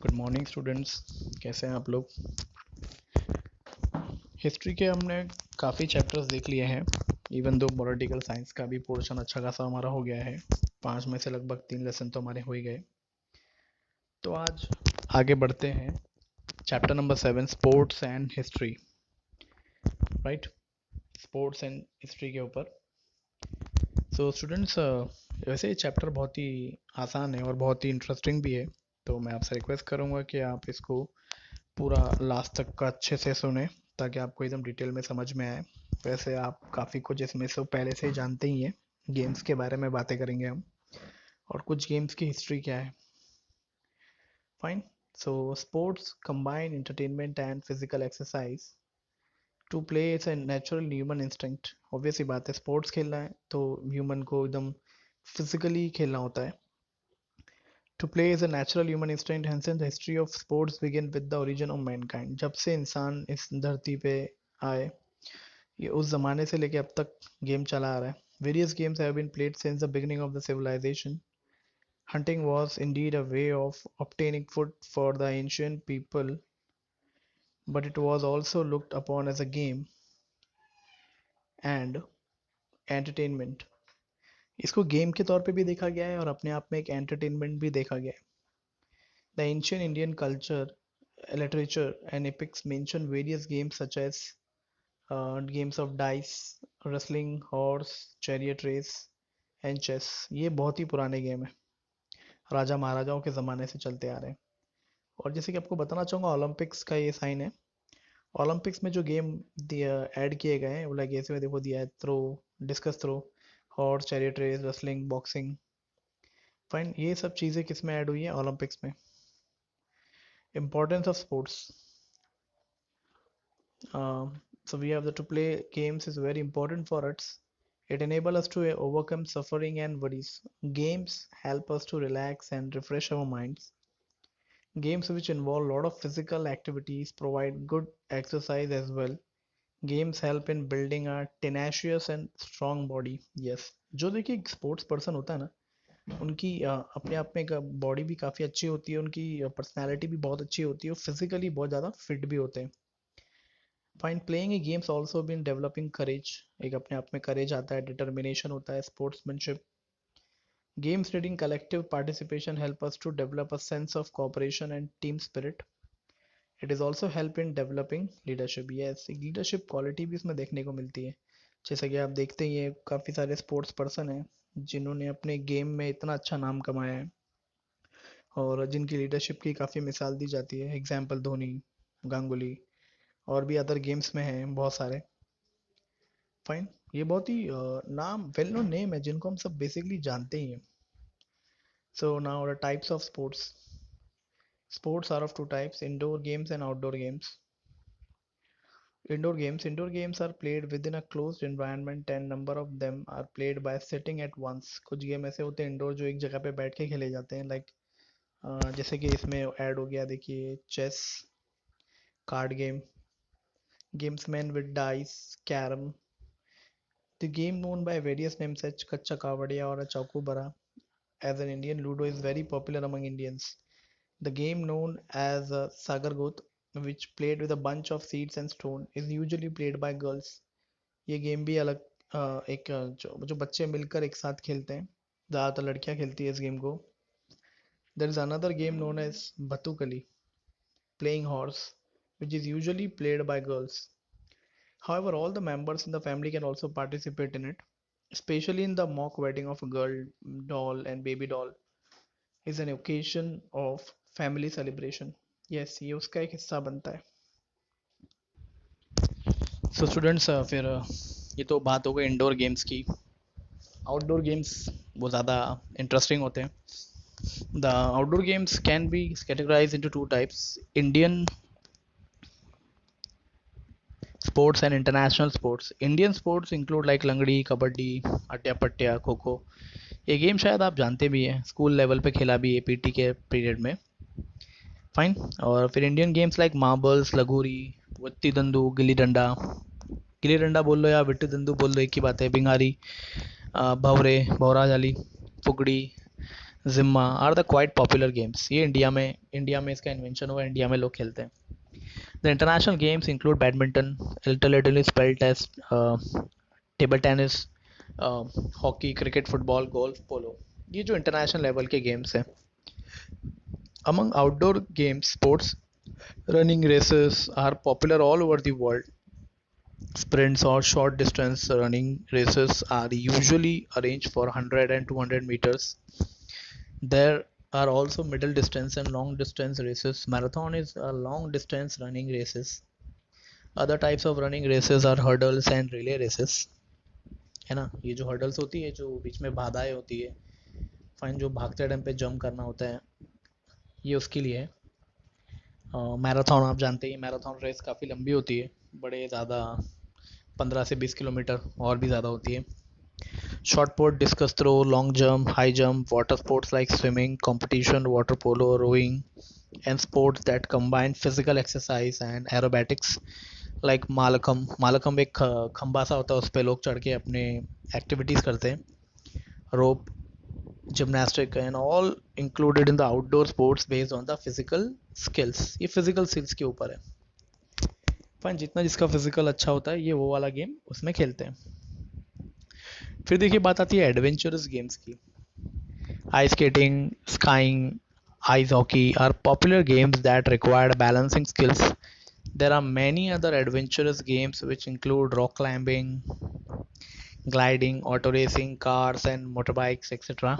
Good morning students. कैसे हैं आप लोग? हिस्ट्री के हमने काफ़ी चैप्टर्स देख लिए हैं। इवन दो पॉलिटिकल साइंस का भी पोर्शन अच्छा खासा हमारा हो गया है। 5 में से लगभग 3 लेसन तो हमारे हो ही गए। तो आज आगे बढ़ते हैं। Chapter number 7, sports and history. Right, sports and history के ऊपर। सो स्टूडेंट्स, वैसे ये चैप्टर बहुत ही आसान है और बहुत ही इंटरेस्टिंग भी है। तो मैं आपसे रिक्वेस्ट करूँगा कि आप इसको पूरा लास्ट तक का अच्छे से सुने, ताकि आपको एकदम डिटेल में समझ में आए। वैसे आप काफ़ी कुछ इसमें से पहले से ही जानते ही हैं। गेम्स के बारे में बातें करेंगे हम, और कुछ गेम्स की हिस्ट्री क्या है। Fine. So sports combine entertainment and physical exercise to play it's a natural human instinct. Obvious ही बात है, स्पोर्ट्स खेलना है तो ह्यूमन को एकदम फिजिकली खेलना होता है। To play is a natural human instinct, hence the history of sports begin with the origin of mankind. जब से इंसान इस धरती पे आए, ये उस जमाने से लेके अब तक गेम चला आ रहा है. Various games have been played since the beginning of the civilization. Hunting was indeed a way of obtaining food for the ancient people, but it was also looked upon as a game and entertainment. इसको game के तौर पे भी देखा गया है और अपने आप में एक एंटरटेनमेंट भी देखा गया है. The ancient Indian culture, literature, and epics mention various games such as games of dice, wrestling, horse, chariot race, and chess. ये बहुत ही पुराने गेम है, राजा महाराजाओं के ज़माने से चलते आ रहे हैं. और जैसे कि आपको बताना चाहूँगा, ओलंपिक्स का ये साइन है. ओलंपिक्स में जो गेम ऐड किए गए हैं, वो लाइक ऐसे में देखो दिया है: throw, discus throw, horse, chariot race, wrestling, boxing. Fine, ये सब चीज़ें किस में ऐड हुई है? ओलंपिक्स में. Importance of sports. So we have the to play games is very important for us. It enables us to overcome suffering and worries. Games help us to relax and refresh our minds. Games which involve a lot of physical activities provide good exercise as well. Games help in building a tenacious and strong body. Yes, जो देखिए sports person होता है ना, उनकी अपने आप में एक बॉडी भी काफ़ी अच्छी होती है, उनकी पर्सनैलिटी भी बहुत अच्छी होती है, और फिजिकली बहुत ज़्यादा फिट भी होते हैं. Fine, playing a games also been developing courage. एक अपने आप में करेज आता है, डिटर्मिनेशन होता है, sportsmanship. Games needing collective participation help us to develop a sense of cooperation and team spirit. It is also help in developing leadership. Yes, एक leadership quality भी इसमें देखने को मिलती है. जैसा कि आप देखते ही हैं, काफ़ी सारे स्पोर्ट्स पर्सन हैं जिन्होंने अपने गेम में इतना अच्छा नाम कमाया है, और जिनकी लीडरशिप की काफ़ी मिसाल दी जाती है. एग्जाम्पल धोनी, गांगुली, और भी अदर गेम्स में हैं बहुत सारे. फाइन, ये बहुत ही नाम वेल नोन नेम है जिनको हम सब बेसिकली जानते ही हैं. So now the types of sports. Sports are of two types: indoor games and outdoor games. Indoor games are played within a closed environment and number of them are played by sitting at once. कुछ game ऐसे होते हैं indoor जो एक जगह पे बैठ के खेले जाते हैं, लाइक जैसे कि इसमें ऐड हो गया, देखिए, chess, card game, gamesman with dice, carrom. The game known by various names such Kaccha Kavadiya or a Chaukubara. As an Indian, Ludo is very popular among Indians. The game known as Sagargot, which played with a bunch of seeds and stone, is usually played by girls. ये game भी अलग एक जो बच्चे मिलकर एक साथ खेलते हैं, ज़्यादातर लड़कियां खेलती है इस गेम को. There is another game known as Batukali, playing horse, which is usually played by girls. However, all the members in the family can also participate in it, especially in the mock wedding of a girl doll and baby doll is an occasion of family celebration. Yes, ये उसका एक हिस्सा बनता है. So students, फिर ये तो बात हो गई इंडोर गेम्स की. आउटडोर गेम्स वो ज़्यादा इंटरेस्टिंग होते हैं. The outdoor games can be categorize into two types: Indian sports and international sports. Indian sports include like लंगड़ी, कबड्डी, अट्या पट्या, खो खो. ये गेम शायद आप जानते भी हैं, स्कूल लेवल पे खेला भी है पीटी के पीरियड में. फाइन. और फिर इंडियन गेम्स लाइक मार्बल्स, लगोरी, वत्ती दंडू, गिल्ली डंडा. गिल्ली डंडा बोल लो या विट्टी दंडू बोल लो, एक ही बात है. बिंगारी, भवरे, भौरा जाली, फुगड़ी, जिम्मा are the quite popular games. ये इंडिया में इसका इन्वेंशन हुआ, इंडिया में लोग खेलते हैं। The international games include badminton, literally spelled as table tennis, hockey, cricket, football, golf, polo. ये जो इंटरनेशनल लेवल के गेम्स हैं। Among outdoor games, sports, running races are popular all over the world. Sprints or short distance running races are usually arranged for 100 and 200 meters. There are also middle distance and long distance races. Marathon is a long distance running races. Other types of running races are hurdles and relay races. है ना, ये जो hurdles होती है, जो बीच में बाधाएं होती है, फाइन, जो भागते टाइम पे जंप करना होता है, ये उसके लिए है। मैराथन आप जानते हैं, मैराथन रेस काफ़ी लंबी होती है, बड़े ज़्यादा 15 से 20 किलोमीटर और भी ज़्यादा होती है। Shot put, discus throw, long jump, high jump, water sports like swimming competition, water polo, rowing, and sports that combine physical exercise and aerobatics like mallakhamb. Mallakhamb एक खंबा सा होता है, उस पर लोग चढ़ के अपने एक्टिविटीज़ करते हैं। Rope, gymnastic and all included in the outdoor sports based on the physical skills. ये फिजिकल स्किल्स के ऊपर है। फाइन, जितना जिसका फिजिकल अच्छा होता है, ये वो वाला गेम उसमें खेलते हैं। फिर देखिए, बात आती है एडवेंचरस गेम्स की। Ice skating, skiing, ice hockey are popular games that require balancing skills. There are many other adventurous games which include rock climbing, gliding, auto racing, cars and motorbikes, etc.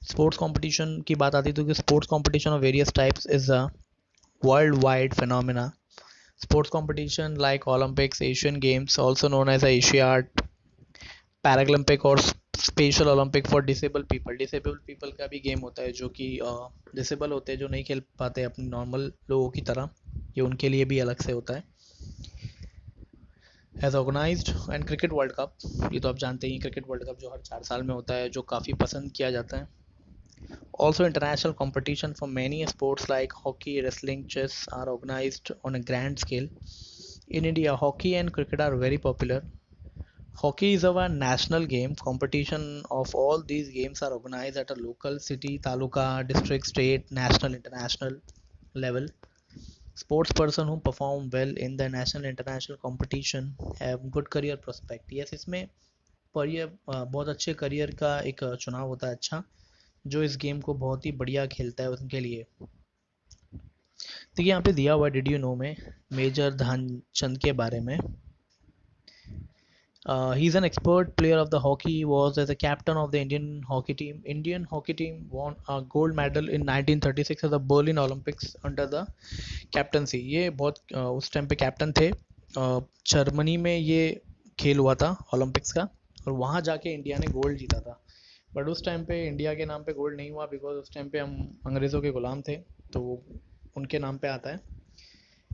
Sports competition की बात आती है तो sports competition of various types is a world wide phenomena. Sports competition like Olympics, Asian Games, also known as Asiad, Paralympic और special Olympic for disable people. Disable people का भी game होता है, जो कि डिसेबल होते हैं, जो नहीं खेल पाते अपने नॉर्मल लोगों की तरह, ये उनके लिए भी अलग से होता है. As organized. And cricket world cup, ये तो आप जानते ही, क्रिकेट वर्ल्ड कप जो हर 4 साल में होता है, जो काफ़ी पसंद किया जाता है. Also, international competition for many sports like hockey, wrestling, chess are organized on a grand scale. In India, hockey and cricket are very popular. Hockey is our national game. Competition of all these games are organized at a local, city, taluka, district, state, national, international level. Sports person who perform well in the national international competition have good career prospect. Yes, इसमें पर ये बहुत अच्छे career का एक चुनाव होता है, अच्छा, जो इस गेम को बहुत ही बढ़िया खेलता है उनके लिए. तो यहाँ पे दिया हुआ डिड यू नो में मेजर ध्यानचंद के बारे में. He is an expert player of the hockey. He was as a captain of the Indian hockey team. Indian hockey team won a gold medal in 1936 at the Berlin Olympics under the captaincy. ये बहुत उस time पे captain थे. Germany में ये खेल हुआ था ओलंपिक्स का, और वहाँ जाके इंडिया ने गोल्ड जीता था. बट उस टाइम पे इंडिया के नाम पे गोल्ड नहीं हुआ, बिकॉज उस टाइम पे हम अंग्रेज़ों के गुलाम थे, तो वो उनके नाम पे आता है.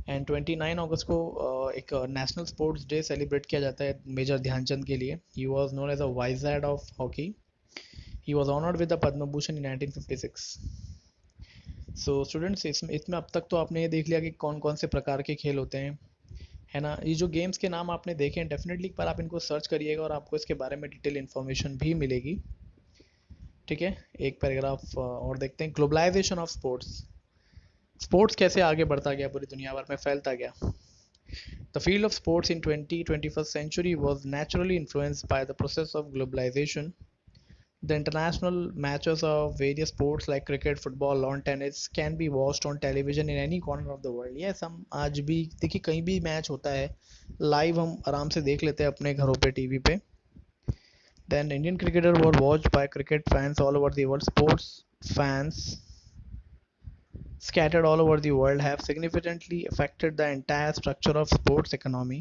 एंड 29 अगस्त को एक नेशनल स्पोर्ट्स डे सेलिब्रेट किया जाता है मेजर ध्यानचंद के लिए. He was known as a wizard of hockey. He was honoured with the Padma Bhushan in 1956. So students, इसमें अब तक तो आपने ये देख लिया कि कौन कौन से प्रकार के खेल होते हैं, है ना. ये जो गेम्स के नाम आपने देखे हैं, डेफिनेटली एक बार आप इनको सर्च करिएगा और आपको इसके बारे में डिटेल इन्फॉर्मेशन भी मिलेगी. ठीक है, एक पैराग्राफ और देखते हैं. Globalisation of sports. स्पोर्ट्स कैसे आगे बढ़ता गया, पूरी दुनिया भर में फैलता गया. The field of sports in 21st century was naturally influenced by the process of globalization. The international matches of various sports like cricket, football, lawn tennis can be watched on television in any corner of the world. Yes, हम आज भी देखिए कहीं भी match होता है, live हम आराम से देख लेते हैं अपने घरों पे, टीवी पे. Then Indian cricketer were watched by cricket fans all over the world. Sports fans scattered all over the world have significantly affected the entire structure of sports economy.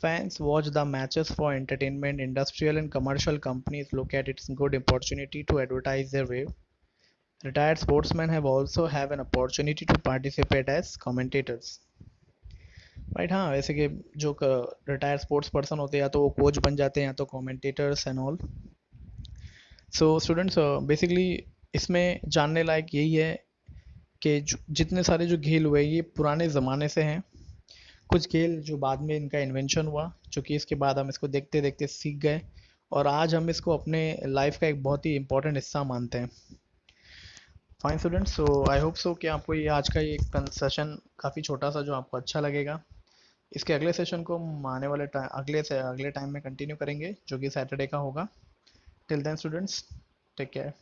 Fans watch the matches for entertainment. Industrial and commercial companies look at it as a good opportunity to advertise their way. Retired sportsmen have also have an opportunity to participate as commentators. Right, हाँ, वैसे कि जो retired sports person होते हैं, या तो वो coach बन जाते हैं या तो commentators and all. So students, basically इसमें जानने लायक यही है कि जितने सारे जो खेल हुए ये पुराने ज़माने से हैं. कुछ खेल जो बाद में इनका इन्वेंशन हुआ, जो कि इसके बाद हम इसको देखते देखते सीख गए, और आज हम इसको अपने लाइफ का एक बहुत ही इम्पोर्टेंट हिस्सा मानते हैं। Fine students, so I hope so कि आपको ये आज का ये सेशन काफ़ी छोटा सा जो आपको अच्छा लगेगा। इसके अगले सेशन को हम आने वाले टाइम अगले टाइम में कंटिन्यू करेंगे जो कि सैटरडे का होगा। Till then students, take care.